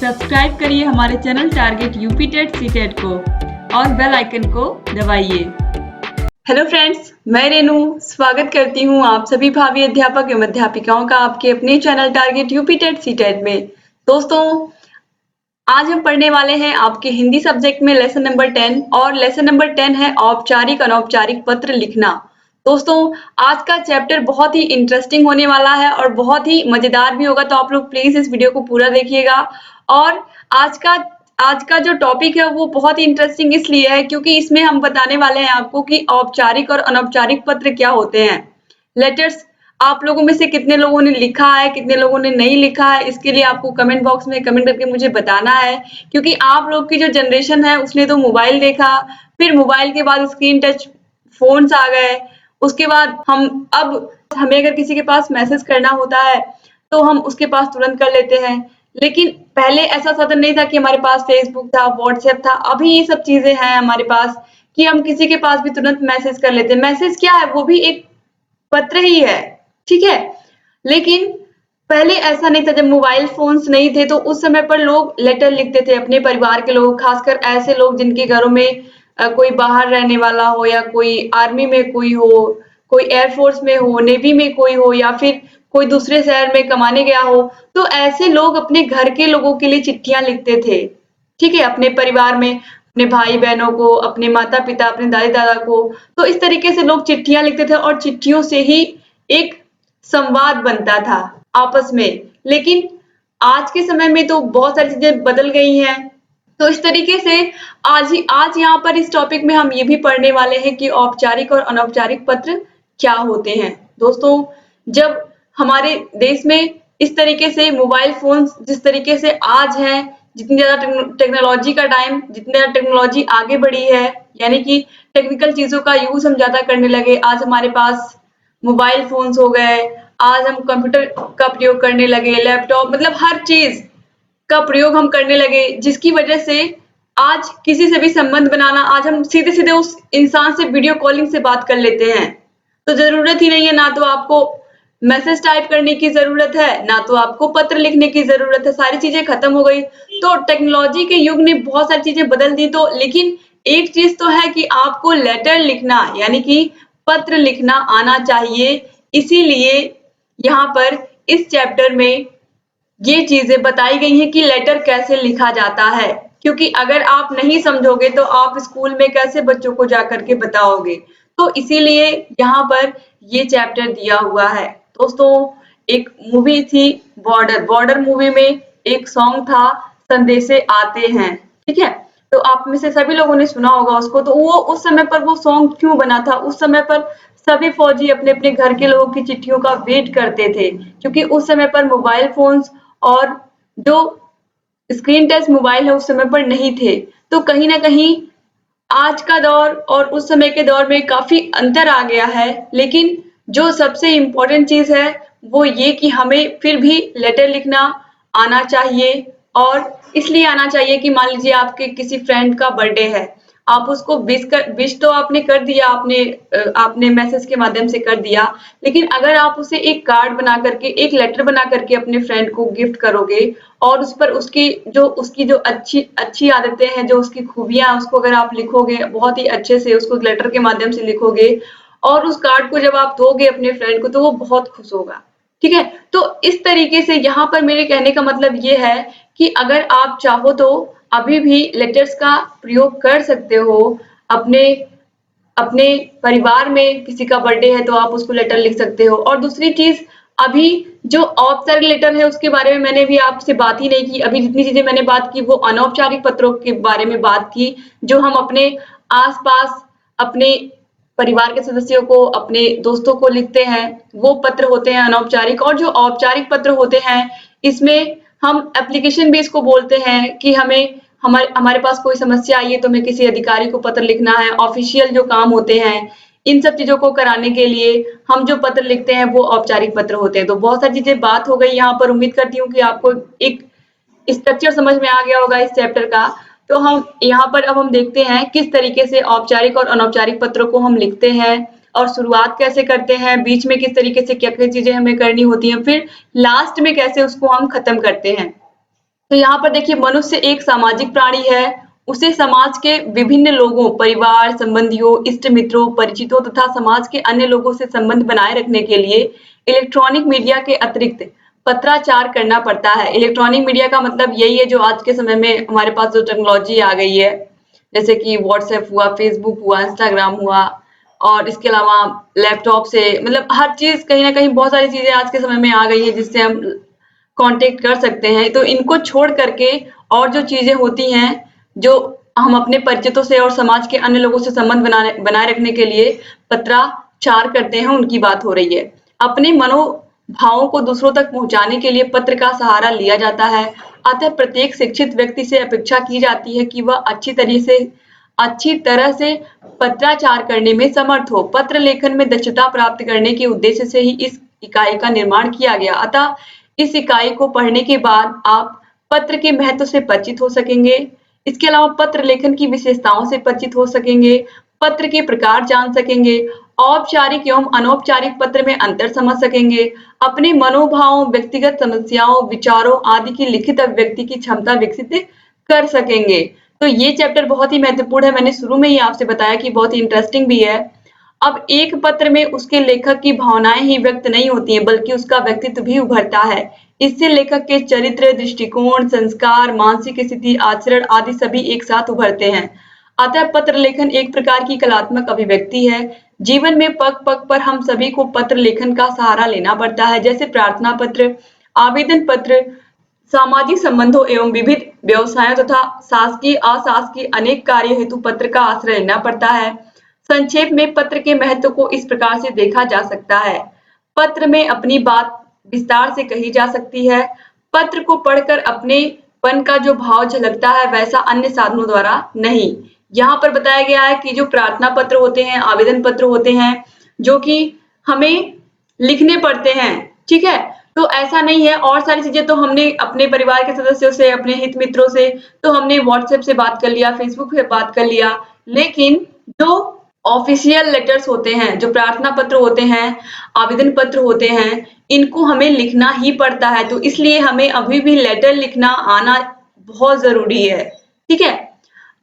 Subscribe करिए हमारे channel target UP TET CTET को और बेल आइकन को दबाइए। हेलो फ्रेंड्स, मैं रेनू स्वागत करती हूँ आप सभी भावी अध्यापक एवं अध्यापिकाओं का आपके अपने channel target UP TET CTET में। दोस्तों, आज हम पढ़ने वाले हैं आपके हिंदी सब्जेक्ट में लेसन नंबर 10 और लेसन नंबर 10 है औपचारिक अनौपचारिक पत्र लिखना। दोस्तों, आज का चैप्टर बहुत ही इंटरेस्टिंग होने वाला है और बहुत ही मजेदार भी होगा, तो आप लोग प्लीज इस वीडियो को पूरा देखिएगा। और आज का जो टॉपिक है वो बहुत ही इंटरेस्टिंग इसलिए है क्योंकि इसमें हम बताने वाले हैं आपको कि औपचारिक और अनौपचारिक पत्र क्या होते हैं। लेटर्स आप लोगों में से कितने लोगों ने लिखा है, कितने लोगों ने नहीं लिखा है, इसके लिए आपको कमेंट बॉक्स में कमेंट करके मुझे बताना है। क्योंकि आप लोग की जो जनरेशन है उसने तो मोबाइल देखा, फिर मोबाइल के बाद स्क्रीन टच फोन्स आ गए, उसके बाद हमें अगर किसी के पास मैसेज करना होता है तो हम उसके पास तुरंत कर लेते हैं। लेकिन पहले ऐसा साधन नहीं था कि हमारे पास फेसबुक था, व्हाट्सएप था। अभी ये सब चीजें हैं हमारे पास कि हम किसी के पास भी तुरंत मैसेज कर लेते हैं। मैसेज क्या है, वो भी एक पत्र ही है, ठीक है। लेकिन पहले ऐसा नहीं था, जब मोबाइल फोन्स नहीं थे तो उस समय पर लोग लेटर लिखते थे अपने परिवार के लोग, खासकर ऐसे लोग जिनके घरों में कोई बाहर रहने वाला हो या कोई आर्मी में कोई हो, कोई एयरफोर्स में हो, नेवी में कोई हो या फिर कोई दूसरे शहर में कमाने गया हो। तो ऐसे लोग अपने घर के लोगों के लिए चिट्ठियां लिखते थे, ठीक है, अपने परिवार में अपने भाई बहनों को, अपने माता पिता, अपने दादी दादा को। तो इस तरीके से लोग चिट्ठियां लिखते थे और चिट्ठियों से ही एक संवाद बनता था आपस में। लेकिन आज के समय में तो बहुत सारी चीजें बदल गई हैं। तो इस तरीके से आज यहाँ पर इस टॉपिक में हम ये भी पढ़ने वाले हैं कि औपचारिक और अनौपचारिक पत्र क्या होते हैं। दोस्तों, जब हमारे देश में इस तरीके से मोबाइल फोन जिस तरीके से आज है, जितनी ज्यादा टेक्नोलॉजी का टाइम, जितनी ज्यादा टेक्नोलॉजी आगे बढ़ी है, यानी कि टेक्निकल चीजों का यूज हम ज्यादा करने लगे। आज हमारे पास मोबाइल फोन्स हो गए, आज हम कंप्यूटर का प्रयोग करने लगे, लैपटॉप, मतलब हर चीज का प्रयोग हम करने लगे, जिसकी वजह से आज किसी से भी संबंध बनाना, आज हम सीधे सीधे उस इंसान से वीडियो कॉलिंग से बात कर लेते हैं। तो जरूरत ही नहीं है, ना तो आपको मैसेज टाइप करने की जरूरत है, ना तो आपको पत्र लिखने की जरूरत है। सारी चीजें खत्म हो गई। तो टेक्नोलॉजी के युग ने बहुत सारी चीजें बदल दी। तो लेकिन एक चीज तो है कि आपको लेटर लिखना यानी कि पत्र लिखना आना चाहिए। इसीलिए यहाँ पर इस चैप्टर में ये चीजें बताई गई हैं कि लेटर कैसे लिखा जाता है। क्योंकि अगर आप नहीं समझोगे तो आप स्कूल में कैसे बच्चों को जाकर के बताओगे। तो इसीलिए यहाँ पर ये चैप्टर दिया हुआ है। दोस्तों, एक मूवी थी बॉर्डर मूवी में एक सॉन्ग था, संदेशे आते हैं, ठीक है। तो आप में से सभी लोगों ने सुना होगा उसको। तो वो उस समय पर वो सॉन्ग क्यों बना था, उस समय पर सभी फौजी अपने अपने घर के लोगों की चिट्ठियों का वेट करते थे, क्योंकि उस समय पर मोबाइल फोन्स और जो स्क्रीन टच मोबाइल है उस समय पर नहीं थे। तो कहीं ना कहीं आज का दौर और उस समय के दौर में काफी अंतर आ गया है। लेकिन जो सबसे इम्पोर्टेंट चीज है वो ये कि हमें फिर भी लेटर लिखना आना चाहिए। और इसलिए आना चाहिए कि मान लीजिए आपके किसी फ्रेंड का बर्थडे है, आप उसको विश तो आपने कर दिया, आपने मैसेज के माध्यम से कर दिया। लेकिन अगर आप उसे एक कार्ड बना करके, एक लेटर बना करके अपने फ्रेंड को गिफ्ट करोगे और उस पर उसकी जो अच्छी अच्छी आदतें हैं, जो उसकी खूबियां, उसको अगर आप लिखोगे बहुत ही अच्छे से, उसको लेटर के माध्यम से लिखोगे और उस कार्ड को जब आप दोगे अपने फ्रेंड को तो वो बहुत खुश होगा, ठीक है। तो इस तरीके से यहाँ पर मेरे कहने का मतलब ये है कि अगर आप चाहो तो अभी भी लेटर्स का प्रयोग कर सकते हो। अपने अपने परिवार में किसी का बर्थडे है तो आप उसको लेटर लिख सकते हो। और दूसरी चीज, अभी जो औपचारिक लेटर है उसके बारे में मैंने भी आपसे बात ही नहीं की। अभी जितनी चीजें मैंने बात की वो अनौपचारिक पत्रों के बारे में बात की, जो हम अपने आसपास अपने परिवार के सदस्यों को, अपने दोस्तों को लिखते हैं, वो पत्र होते हैं अनौपचारिक। और जो औपचारिक पत्र होते हैं इसमें हम एप्लीकेशन भी इसको बोलते हैं कि हमारे पास कोई समस्या आई है तो हमें किसी अधिकारी को पत्र लिखना है। ऑफिशियल जो काम होते हैं इन सब चीजों को कराने के लिए हम जो पत्र लिखते हैं वो औपचारिक पत्र होते हैं। तो बहुत सारी चीजें बात हो गई यहाँ पर। उम्मीद करती हूँ कि आपको एक स्ट्रक्चर समझ में आ गया होगा इस चैप्टर का। तो हम यहाँ पर अब हम देखते हैं किस तरीके से औपचारिक और अनौपचारिक पत्रों को हम लिखते हैं और शुरुआत कैसे करते हैं, बीच में किस तरीके से क्या क्या चीजें हमें करनी होती हैं, फिर लास्ट में कैसे उसको हम खत्म करते हैं। तो यहाँ पर देखिए मनुष्य एक सामाजिक प्राणी है। उसे समाज के विभिन्न लोगों, परिवार, संबंधियों, इष्ट मित्रों, परिचितों तथा समाज के अन्य लोगों से संबंध बनाए रखने के लिए इलेक्ट्रॉनिक मीडिया के अतिरिक्त पत्राचार करना पड़ता है। इलेक्ट्रॉनिक मीडिया का मतलब यही है जो आज के समय में हमारे पास जो टेक्नोलॉजी आ गई है, जैसे कि व्हाट्सएप हुआ, फेसबुक हुआ, इंस्टाग्राम हुआ, और इसके अलावा लैपटॉप से मतलब हर चीज कहीं ना कहीं बहुत सारी चीजें आज के समय में आ गई है जिससे हम कांटेक्ट कर सकते हैं। तो इनको छोड़ करके और जो चीजें होती हैं जो हम अपने परिचितों से और समाज के अन्य लोगों से संबंध बनाए रखने के लिए पत्राचार करते हैं, उनकी बात हो रही है। अपने मनोभावों को दूसरों तक पहुंचाने के लिए पत्र का सहारा लिया जाता है। अतः प्रत्येक शिक्षित व्यक्ति से अपेक्षा की जाती है कि वह अच्छी तरह से पत्राचार करने में समर्थ हो। पत्र लेखन में दक्षता प्राप्त करने के उद्देश्य से ही इस इकाई का निर्माण किया गया। अतः इस इकाई को पढ़ने के बाद आप पत्र के महत्व से परिचित हो सकेंगे। इसके अलावा पत्र लेखन की विशेषताओं से परिचित हो सकेंगे, पत्र के प्रकार जान सकेंगे, औपचारिक एवं अनौपचारिक पत्र में अंतर समझ सकेंगे, अपने मनोभावों, व्यक्तिगत समस्याओं, विचारों आदि की लिखित अभिव्यक्ति की क्षमता विकसित कर सकेंगे। तो ये चैप्टर बहुत ही महत्वपूर्ण है। मैंने शुरू में ही आपसे बताया कि बहुत ही इंटरेस्टिंग भी है। अब एक पत्र में उसके लेखक की भावनाएं ही व्यक्त नहीं होती हैं, बल्कि उसका व्यक्तित्व भी उभरता है। इससे लेखक के चरित्र, दृष्टिकोण, संस्कार, मानसिक स्थिति, आचरण आदि सभी एक साथ उभरते हैं। अतः पत्र लेखन एक प्रकार की कलात्मक अभिव्यक्ति है। जीवन में पग पग पर हम सभी को पत्र लेखन का सहारा लेना पड़ता है, जैसे प्रार्थना पत्र, आवेदन पत्र, सामाजिक संबंधों एवं विविध व्यवसायों तथा शासकीय अशासकीय अनेक कार्य हेतु पत्र का आश्रय लेना पड़ता है। संक्षेप में पत्र के महत्व को इस प्रकार से देखा जा सकता है। पत्र में अपनी बात विस्तार से कही जा सकती है। पत्र को पढ़कर अपनेपन का जो भाव झलकता है वैसा अन्य साधनों द्वारा नहीं। यहाँ पर बताया गया है कि जो प्रार्थना पत्र होते हैं, आवेदन पत्र होते हैं, जो कि हमें लिखने पड़ते हैं, ठीक है। तो ऐसा नहीं है, और सारी चीजें तो हमने अपने परिवार के सदस्यों से, अपने हित मित्रों से तो हमने व्हाट्सएप से बात कर लिया, फेसबुक से बात कर लिया, लेकिन जो ऑफिशियल लेटर्स होते हैं, जो प्रार्थना पत्र होते हैं, आवेदन पत्र होते हैं, इनको हमें लिखना ही पड़ता है। तो इसलिए हमें अभी भी लेटर लिखना आना बहुत जरूरी है, ठीक है।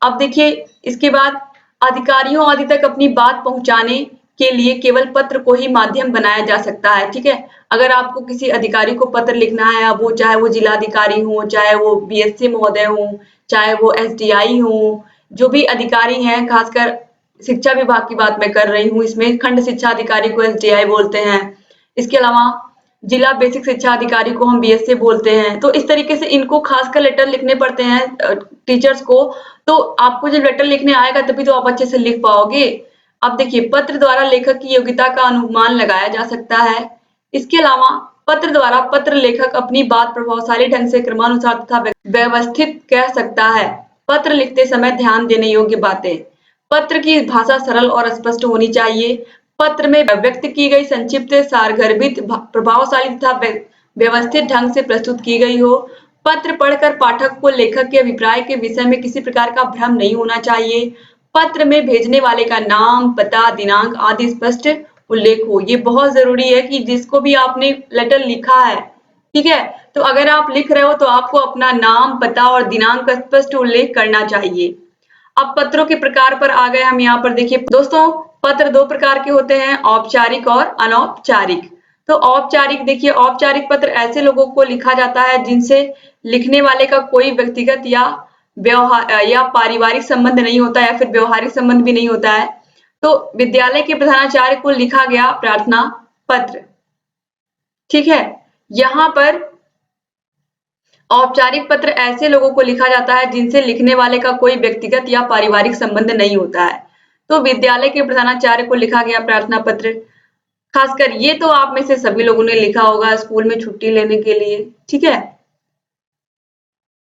अब देखिए इसके बाद अधिकारियों आदि तक अपनी बात पहुंचाने के लिए केवल पत्र को ही माध्यम बनाया जा सकता है, ठीक है। अगर आपको किसी अधिकारी को पत्र लिखना है, अब वो चाहे वो जिलाधिकारी हो, चाहे वो बीएससी महोदय हो, चाहे वो एसडीआई हो, जो भी अधिकारी हैं, खासकर शिक्षा विभाग की बात मैं कर रही हूँ, इसमें खंड शिक्षा अधिकारी को एसडीआई बोलते हैं। इसके अलावा जिला बेसिक शिक्षा अधिकारी को हम बीएससी बोलते हैं। तो इस तरीके से इनको खासकर लेटर लिखने पड़ते हैं टीचर्स को। तो आपको जब लेटर लिखने आएगा तभी तो आप अच्छे से लिख पाओगे। अब देखिए पत्र द्वारा लेखक की योग्यता का अनुमान लगाया जा सकता है। इसके अलावा पत्र द्वारा पत्र लेखक अपनी बात प्रभावशाली ढंग से क्रमानुसार तथा व्यवस्थित कह सकता है। पत्र लिखते समय ध्यान देने योग्य बातें: पत्र की भाषा सरल और स्पष्ट होनी चाहिए। पत्र में व्यक्त की गई संक्षिप्त, सारगर्भित, प्रभावशाली तथा व्यवस्थित ढंग से प्रस्तुत की गई हो। पत्र पढ़कर पाठक को लेखक के अभिप्राय के विषय में किसी प्रकार का भ्रम नहीं होना चाहिए। पत्र में भेजने वाले का नाम, पता, दिनांक आदि स्पष्ट उल्लेख हो। ये बहुत जरूरी है कि जिसको भी आपने लेटर लिखा है, ठीक है, तो अगर आप लिख रहे हो तो आपको अपना नाम, पता और दिनांक का स्पष्ट उल्लेख करना चाहिए। अब पत्रों के प्रकार पर आ गए हम। यहाँ पर देखिए दोस्तों, पत्र दो प्रकार के होते हैं, औपचारिक और अनौपचारिक। तो औपचारिक देखिए, औपचारिक पत्र ऐसे लोगों को लिखा जाता है जिनसे लिखने वाले का कोई व्यक्तिगत या व्यवहार या पारिवारिक संबंध नहीं होता, या फिर व्यवहारिक संबंध भी नहीं होता है। तो विद्यालय के प्रधानाचार्य को लिखा गया प्रार्थना पत्र, ठीक है। यहाँ पर औपचारिक पत्र ऐसे लोगों को लिखा जाता है जिनसे लिखने वाले का कोई व्यक्तिगत या पारिवारिक संबंध नहीं होता है। तो विद्यालय के प्रधानाचार्य को लिखा गया प्रार्थना पत्र, खासकर ये तो आप में से सभी लोगों ने लिखा होगा स्कूल में छुट्टी लेने के लिए, ठीक है।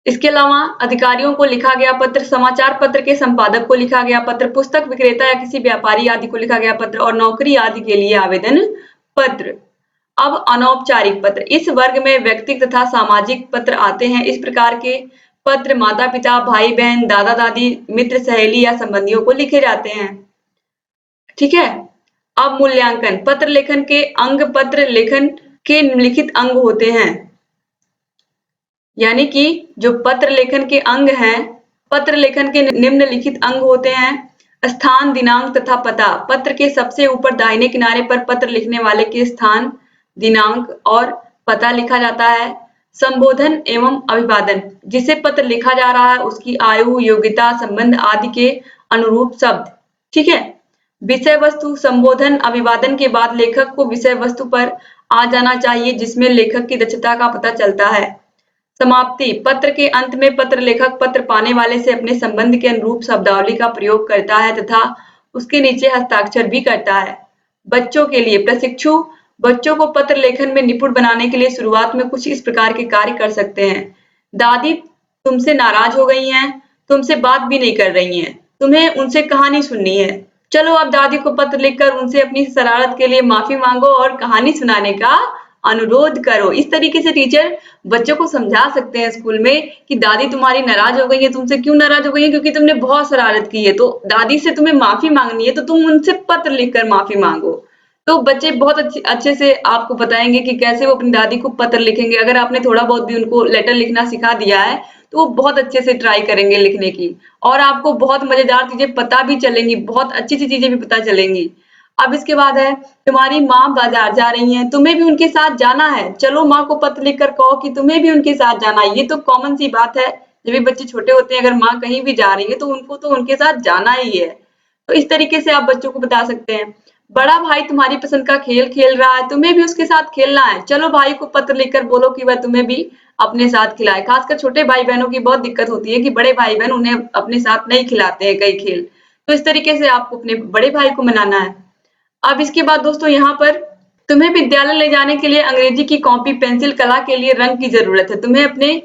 इसके अलावा अधिकारियों को लिखा गया पत्र, समाचार पत्र के संपादक को लिखा गया पत्र, पुस्तक विक्रेता या किसी व्यापारी आदि को लिखा गया पत्र, और नौकरी आदि के लिए आवेदन पत्र। अब अनौपचारिक पत्र, इस वर्ग में व्यक्तिगत तथा सामाजिक पत्र आते हैं। इस प्रकार के पत्र माता पिता, भाई बहन, दादा दादी, मित्र, सहेली या संबंधियों को लिखे जाते हैं, ठीक है। अब मूल्यांकन, पत्र लेखन के अंग पत्र लेखन के निम्नलिखित अंग होते हैं। यानी कि जो पत्र लेखन के अंग हैं, पत्र लेखन के निम्नलिखित अंग होते हैं: स्थान, दिनांक तथा पता। पत्र के सबसे ऊपर दाहिने किनारे पर पत्र लिखने वाले के स्थान, दिनांक और पता लिखा जाता है। संबोधन एवं अभिवादन, जिसे पत्र लिखा जा रहा है उसकी आयु, योग्यता, संबंध आदि के अनुरूप शब्द। ठीक है। विषय वस्तु, संबोधन अभिवादन के बाद लेखक को विषय वस्तु पर आ जाना चाहिए, जिसमें लेखक की दक्षता का पता चलता है। समाप्ति, पत्र के अंत में पत्र लेखक पत्र पाने वाले से अपने संबंध के अनुरूप शब्दावली का प्रयोग करता है तथा उसके नीचे हस्ताक्षर भी करता है। बच्चों के लिए प्रशिक्षु बच्चों को पत्र लेखन में निपुण बनाने के लिए शुरुआत में कुछ इस प्रकार के कार्य कर सकते हैं। दादी तुमसे नाराज हो गई हैं, तुमसे बात भी नहीं कर रही हैं, तुम्हें उनसे कहानी सुननी है। चलो आप दादी को पत्र लिखकर उनसे अपनी शरारत के लिए माफी मांगो और कहानी सुनाने का अनुरोध करो। इस तरीके से टीचर बच्चों को समझा सकते हैं स्कूल में कि दादी तुम्हारी नाराज हो गई है। तुमसे क्यों नाराज हो गई है? क्योंकि तुमने बहुत शरारत की है, तो दादी से तुम्हें माफी मांगनी है, तो तुम उनसे पत्र लिखकर माफी मांगो। तो बच्चे बहुत अच्छे से आपको बताएंगे कि कैसे वो अपनी दादी को पत्र लिखेंगे। अगर आपने थोड़ा बहुत भी उनको लेटर लिखना सिखा दिया है तो वो बहुत अच्छे से ट्राई करेंगे लिखने की, और आपको बहुत मजेदार चीजें पता भी चलेंगी, बहुत अच्छी अच्छी चीजें भी पता चलेंगी। अब इसके बाद है, तुम्हारी माँ बाजार जा रही हैं, तुम्हें भी उनके साथ जाना है। चलो माँ को पत्र लिखकर कहो कि तुम्हें भी उनके साथ जाना है। ये तो कॉमन सी बात है, जब भी बच्चे छोटे होते हैं, अगर माँ कहीं भी जा रही है तो उनको तो उनके साथ जाना ही है। तो इस तरीके से आप बच्चों को बता सकते हैं। बड़ा भाई तुम्हारी पसंद का खेल खेल रहा है, तुम्हें भी उसके साथ खेलना है। चलो भाई को पत्र लिखकर बोलो कि वह तुम्हें भी अपने साथ खिलाए। खासकर छोटे भाई बहनों की बहुत दिक्कत होती है कि बड़े भाई बहन उन्हें अपने साथ नहीं खिलाते हैं कई खेल। तो इस तरीके से आपको अपने बड़े भाई को मनाना है। अब इसके बाद दोस्तों यहाँ पर तुम्हें विद्यालय ले जाने के लिए अंग्रेजी की कॉपी, पेंसिल, कला के लिए रंग की जरूरत है। तुम्हें अपने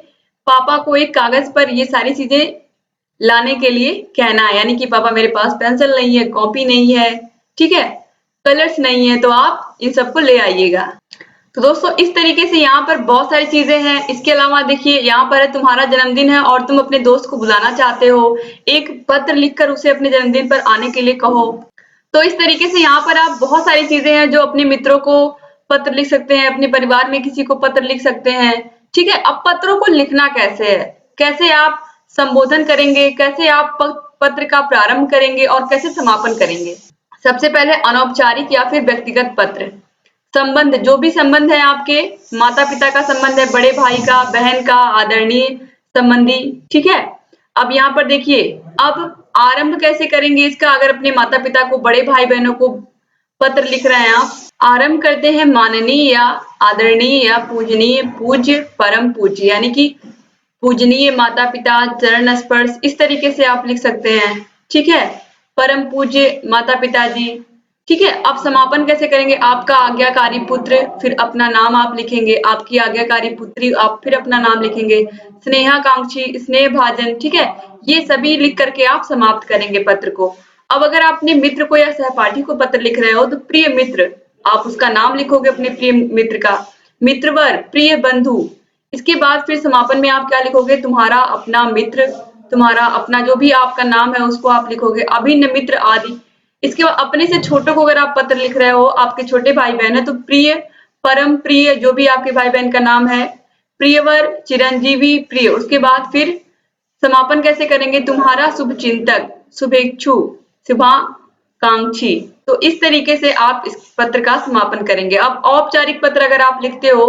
पापा को एक कागज पर ये सारी चीजें लाने के लिए कहना है, यानी कि पापा मेरे पास पेंसिल नहीं है, कॉपी नहीं है, ठीक है, कलर्स नहीं है, तो आप इन सबको ले आइएगा। तो दोस्तों इस तरीके से यहाँ पर बहुत सारी चीजें हैं। इसके अलावा देखिए यहाँ पर है तुम्हारा जन्मदिन है और तुम अपने दोस्त को बुलाना चाहते हो, एक पत्र लिखकर उसे अपने जन्मदिन पर आने के लिए कहो। तो इस तरीके से यहाँ पर आप बहुत सारी चीजें हैं जो अपने मित्रों को पत्र लिख सकते हैं, अपने परिवार में किसी को पत्र लिख सकते हैं। ठीक है। अब पत्रों को लिखना कैसे है, कैसे आप संबोधन करेंगे, कैसे आप पत्र का प्रारंभ करेंगे और कैसे समापन करेंगे। सबसे पहले अनौपचारिक या फिर व्यक्तिगत पत्र। संबंध, जो भी संबंध है आपके, माता पिता का संबंध है, बड़े भाई का, बहन का, आदरणीय संबंधी। ठीक है। अब यहाँ पर देखिए, अब आरंभ कैसे करेंगे इसका। अगर अपने माता पिता को, बड़े भाई बहनों को पत्र लिख रहे हैं आप, आरंभ करते हैं माननीय या आदरणीय या पूजनीय, पूज्य, परम पूज्य, यानी कि पूजनीय माता पिता, चरण स्पर्श, इस तरीके से आप लिख सकते हैं। ठीक है। परम पूज्य माता पिता जी। ठीक है। अब समापन कैसे करेंगे, आपका आज्ञाकारी पुत्र, फिर अपना नाम आप लिखेंगे, आपकी आज्ञाकारी पुत्री, आप फिर अपना नाम लिखेंगे, स्नेहाकांक्षी, स्नेह भाजन। ठीक है। ये सभी लिख करके आप समाप्त करेंगे पत्र को। अब अगर आप अपने मित्र को या सहपाठी को पत्र लिख रहे हो तो प्रिय मित्र, आप उसका नाम लिखोगे अपने प्रिय मित्र का, मित्रवर, प्रिय बंधु। इसके बाद फिर समापन में आप क्या लिखोगे, तुम्हारा अपना मित्र, तुम्हारा अपना जो भी आपका नाम है उसको आप लिखोगे, अभिन्न मित्र आदि। इसके बाद अपने से छोटों को अगर आप पत्र लिख रहे हो, आपके छोटे भाई बहन है, तो प्रिय, परम प्रिय, जो भी आपके भाई बहन का नाम है, प्रियवर, चिरंजीवी, प्रिय। उसके बाद फिर समापन कैसे करेंगे, तुम्हारा शुभचिंतक, शुभेच्छु, शुभाकांक्षी। तो इस तरीके से आप इस पत्र का समापन करेंगे। अब औपचारिक पत्र अगर आप लिखते हो,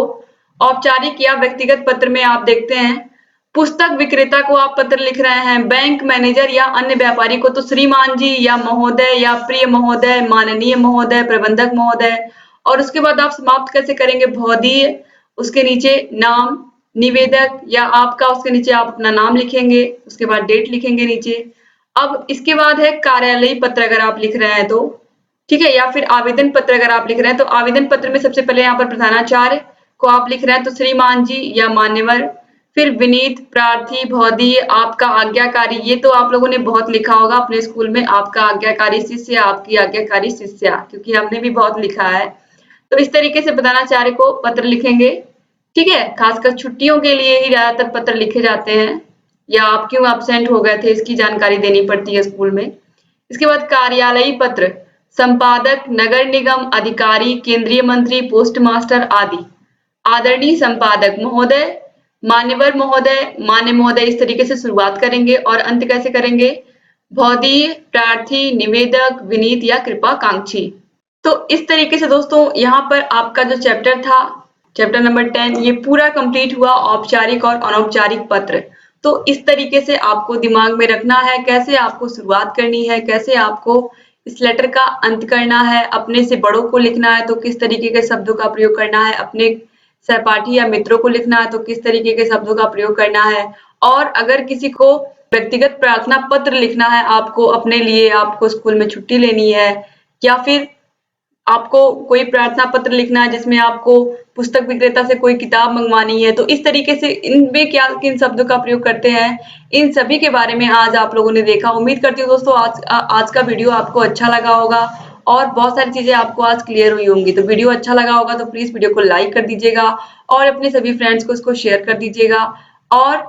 औपचारिक या व्यक्तिगत पत्र में आप देखते हैं, पुस्तक विक्रेता को आप पत्र लिख रहे हैं, बैंक मैनेजर या अन्य व्यापारी को तो श्रीमान जी या महोदय या प्रिय महोदय, माननीय महोदय, प्रबंधक महोदय। और उसके बाद आप समाप्त कैसे करेंगे, भौदीय, उसके नीचे नाम, निवेदक या आपका, उसके नीचे आप अपना नाम लिखेंगे, उसके बाद डेट लिखेंगे नीचे। अब इसके बाद है कार्यालयी पत्र अगर आप लिख रहे हैं तो, ठीक है, या फिर आवेदन पत्र अगर आप लिख रहे हैं तो आवेदन पत्र में सबसे पहले यहाँ पर प्रधानाचार्य को आप लिख रहे हैं तो श्रीमान जी या मान्यवर, फिर विनीत, प्रार्थी, भौदीय, आपका आज्ञाकारी। ये तो आप लोगों ने बहुत लिखा होगा अपने स्कूल में, आपका आज्ञाकारी शिष्य, आपकी आज्ञाकारी शिष्या, क्योंकि हमने भी बहुत लिखा है। तो इस तरीके से प्रधानाचार्य को पत्र लिखेंगे। ठीक है। खासकर छुट्टियों के लिए ही ज्यादातर पत्र लिखे जाते हैं, या आप क्यों एब्सेंट हो गए थे इसकी जानकारी देनी पड़ती है स्कूल में। इसके बाद कार्यालयी पत्र, संपादक, नगर निगम अधिकारी, केंद्रीय मंत्री, पोस्ट मास्टर आदि। आदरणीय संपादक महोदय, मान्यवर महोदय, मान्य महोदय इस तरीके से शुरुआत करेंगे और अंत कैसे करेंगे? भौदीय, प्रार्थी, निवेदक, विनीत या कृपाकांक्षी। तो इस तरीके से दोस्तों यहाँ पर आपका जो चैप्टर था, चैप्टर नंबर 10, ये पूरा कंप्लीट हुआ, औपचारिक और अनौपचारिक पत्र। तो इस तरीके से आपको दिमाग में रखना है कैसे आपको शुरुआत करनी है, कैसे आपको इस लेटर का अंत करना है, अपने से बड़ों को लिखना है तो किस तरीके के शब्दों का प्रयोग करना है, अपने सहपाठी या मित्रों को लिखना है तो किस तरीके के शब्दों का प्रयोग करना है, और अगर किसी को व्यक्तिगत प्रार्थना पत्र लिखना है आपको अपने लिए, आपको स्कूल में छुट्टी लेनी है, या फिर आपको कोई प्रार्थना पत्र लिखना है जिसमें आपको पुस्तक विक्रेता से कोई किताब मंगवानी है, तो इस तरीके से इनमें क्या किन शब्दों का प्रयोग करते हैं, इन सभी के बारे में आज आप लोगों ने देखा। उम्मीद करती हूँ दोस्तों आज का वीडियो आपको अच्छा लगा होगा और बहुत सारी चीजें आपको आज क्लियर हुई होंगी। तो वीडियो अच्छा लगा होगा तो प्लीज वीडियो को लाइक कर दीजिएगा और अपने सभी फ्रेंड्स को इसको शेयर कर दीजिएगा, और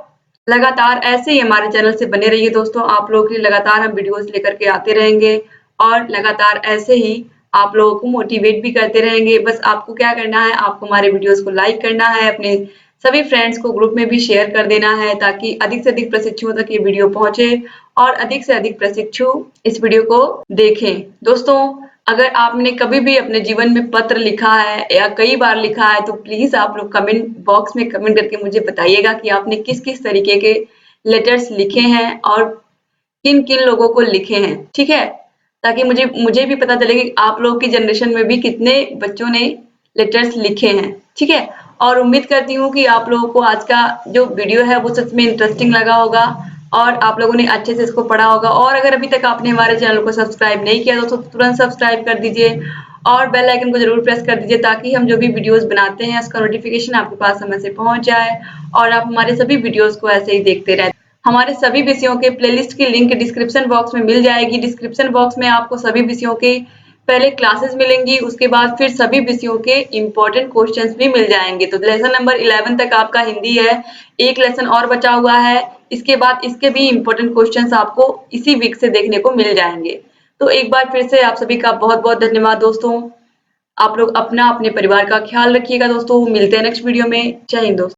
लगातार ऐसे ही हमारे चैनल से बने रहिए दोस्तों। आप लोगों के लिए लगातार हम वीडियोस लेकर के आते रहेंगे और लगातार ऐसे ही आप लोगों को मोटिवेट भी करते रहेंगे। बस आपको क्या करना है, आपको हमारे वीडियोस को लाइक करना है, अपने सभी फ्रेंड्स को ग्रुप में भी शेयर कर देना है ताकि अधिक से अधिक प्रशिक्षुओं तक ये वीडियो पहुंचे और अधिक से अधिक प्रशिक्षु इस वीडियो को देखें। दोस्तों, अगर आपने कभी भी अपने जीवन में पत्र लिखा है या कई बार लिखा है तो प्लीज आप लोग कमेंट बॉक्स में कमेंट करके मुझे बताइएगा कि आपने किस किस तरीके के लेटर्स लिखे हैं और किन किन लोगों को लिखे हैं, ठीक है, ताकि मुझे भी पता चले कि आप लोग की जनरेशन में भी कितने बच्चों ने लेटर्स लिखे हैं, ठीक है। और उम्मीद करती हूँ कि आप लोगों को आज का जो वीडियो है वो सच में इंटरेस्टिंग लगा होगा और आप लोगों ने अच्छे से इसको पढ़ा होगा। और अगर अभी तक आपने हमारे चैनल को सब्सक्राइब नहीं किया तो तुरंत सब्सक्राइब कर दीजिए और बेल आइकन को जरूर प्रेस कर दीजिए ताकि हम जो भी वीडियोस बनाते हैं उसका नोटिफिकेशन आपके पास समय से पहुंच जाए और आप हमारे सभी वीडियोस को ऐसे ही देखते रहें। हमारे सभी विषयों के प्लेलिस्ट की लिंक डिस्क्रिप्शन बॉक्स में मिल जाएगी। डिस्क्रिप्शन बॉक्स में आपको सभी विषयों के पहले क्लासेस मिलेंगी, उसके बाद फिर सभी विषयों के इम्पोर्टेंट क्वेश्चंस भी मिल जाएंगे। तो लेसन नंबर 11 तक आपका हिंदी है, एक लेसन और बचा हुआ है, इसके बाद इसके भी इम्पोर्टेंट क्वेश्चंस आपको इसी वीक से देखने को मिल जाएंगे। तो एक बार फिर से आप सभी का बहुत बहुत धन्यवाद दोस्तों। आप लोग अपना अपने परिवार का ख्याल रखिएगा दोस्तों। मिलते हैं नेक्स्ट वीडियो में। जय हिंद दोस्तों।